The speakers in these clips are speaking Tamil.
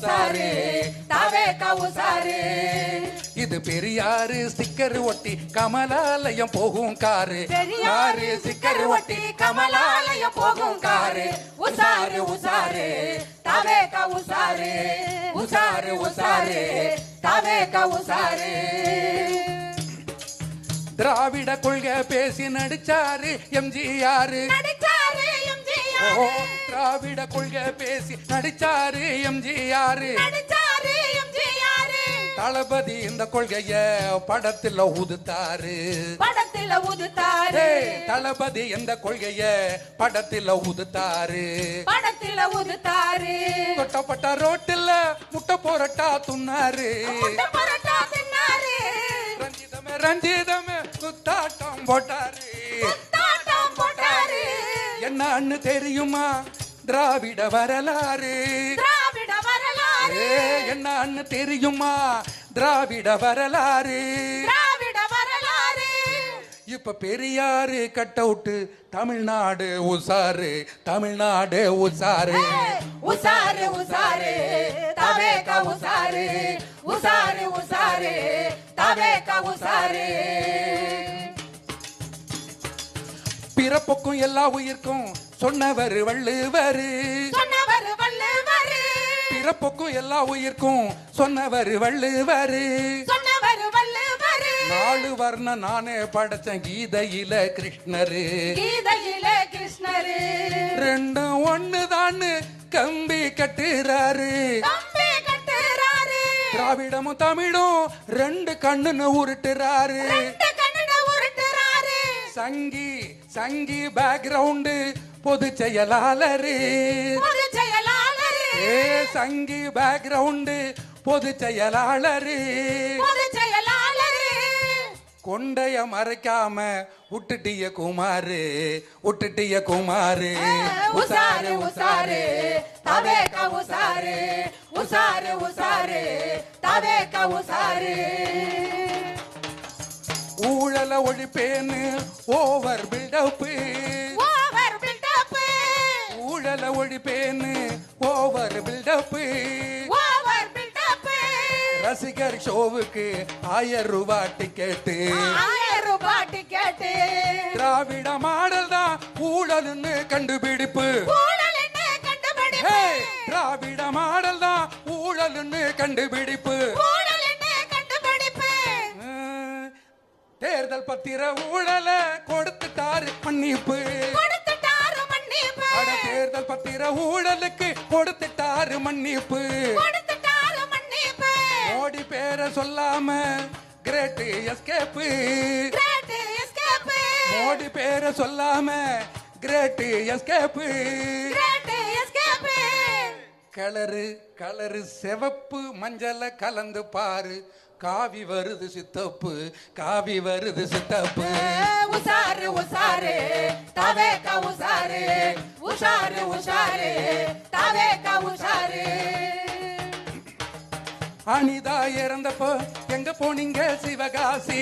உசாரு தாவேக உசாரு. இது பெரியாரு ஸ்டிக்கர் ஒட்டி கமலாலயம் போகும் காரு. பெரியாரு ஸ்டிக்கர் ஒட்டி கமலாலயம் போகும் காரு. உசாரு உசாரு தாவேக உசாரு. உசாரு உசாரு தாவேக உசாரு. திராவிட கொள்கை பேசி நடிச்சாரு எம்ஜிஆர். திராவிட கொள்கை பேசி நடிச்சாரு எம்ஜிஆர். தளபதி இந்த கொள்கைய படத்துல ஊதுத்தாரு. தளபதி இந்த கொள்கைய படத்துல ஊதுத்தாரு. கொட்டப்பட்ட ரோட்டில் முட்டை போரட்டா துண்ணாரு. ரஞ்சிதமே ரஞ்சிதமே குத்தாட்டம் போட்டாரு. என்னன்னு தெரியுமா திராவிட வரலாறு? என்னன்னு தெரியுமா திராவிட வரலாறு? இப்ப பெரியாரு கட் அவுட் தமிழ்நாடு உசாரு. தமிழ்நாடு உசாரு. உசாரு உசாரு தாவேக உசாரு. உசாரு உசாரு தாவேக உசாரு. பிறப்புக்கும் எல்லா உயிர்க்கும் சொன்னவர் வள்ளுவர். பிறப்புக்கும் எல்லா உயிர்க்கும் சொன்னவர் வள்ளுவர். நாலு வர்ண நானே படைச்சேன் கீதையில கிருஷ்ணரு. ரெண்டும் ஒண்ணுதான் கம்பி கட்டுறாரு. திராவிடமும் தமிழும் ரெண்டு கண்ணுன்னு உருட்டுறாரு. சங்கி சங்கி பேக்ரவுண்டு பொது செயலாளரு. சங்கி பேக்ரவுண்டு பொது செயலாளரு. கொண்டைய மறைக்காம விட்டுட்டிய குமாரு. விட்டுட்டிய குமாரு. உசாரு உசாரு தாவேக உசாரு. உசாரு உசாரு தாவேக உசாரு. ஊழல ஒழிப்பேன்னு ஓவர் பில்டப். ஊழல ஒழிப்பேன்னு ஓவர் பில்டப். ரசிகர் ஷோவுக்கு 1000 ரூபாய் டிக்கெட்டு. திராவிட மாடல் தான் ஊழல்னு கண்டுபிடிப்பு. திராவிட மாடல் தான் ஊழல்னு கண்டுபிடிப்பு. தேர்தல் பத்திர ஊழல கொடுத்துட்டாரு மன்னிப்பு. தேர்தல் பத்திர ஊழலுக்கு கொடுத்துட்டாரு மன்னிப்பு. மோடி பேரை சொல்லாம கிரேட் எஸ்கேப். மோடி பேரை சொல்லாம கிரேட் எஸ்கேப். கலரு கலரு சிவப்பு மஞ்சள கலந்து பாரு. காவி வருது சித்தப்பு. காவி வருது சித்தப்பு. உசாரு உசாரு தாவேக உசாரு. உசாரு உசாரு தாவேக உசாரு. அனிதா இறந்தப்போ எங்க போனீங்க சிவகாசி?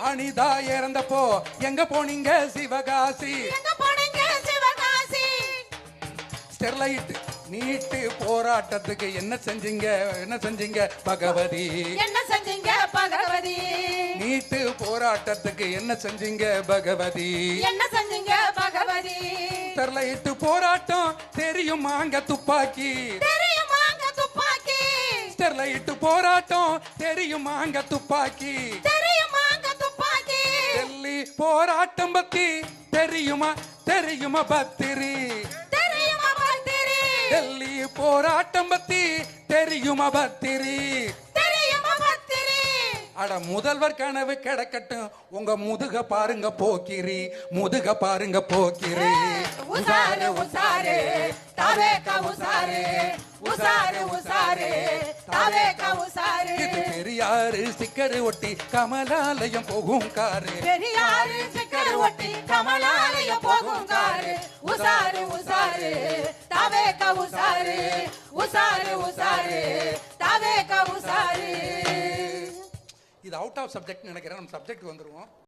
அனிதா இறந்தப்போ எங்க போனீங்க சிவகாசி? ஸ்டெர்லைட் நீட்டு போராட்டத்துக்கு என்ன செஞ்சீங்க? என்ன செஞ்சீங்க பகவதி? என்ன செஞ்சீங்க பகவதி? நீட்டு போராட்டத்துக்கு என்ன செஞ்சீங்க பகவதி? என்ன செஞ்சீங்க பகவதி? ஸ்டெர்லைட் போராட்டம் தெரியுமாங்க துப்பாக்கி? ஸ்டெர்லைட் போராட்டம் தெரியுமாங்க துப்பாக்கி? டெல்லி போராட்டம் பத்தி தெரியுமா? தெரியுமா பத்திரி? டெல்லி போராட்டம் பத்தி தெரியுமா பத்திரி? அட முதல்வர் கனவு கிடக்கட்டும் உங்க முதுக பாருங்க போக்கிரி. முதுக பாருங்க போக்கிரி. உசாரு உசாரு தாவேக உசாரு. உசாரு உசாரு தாவேக உசாரு. இது பெரியாரு ஸ்டிக்கர் ஒட்டி கமலாலயம் போகும் காரு. பெரியாரு ஸ்டிக்கர் ஒட்டி கமலாலயம் போகும் காரு. உசாரு உசாரு தாவேக உசாரு. உசாரு உசாரு தாவேக உசாரு. இது அவுட் ஆஃப் சப்ஜெக்ட் நினைக்கிறேன். நம்ம சப்ஜெக்ட் வந்துருவோம்.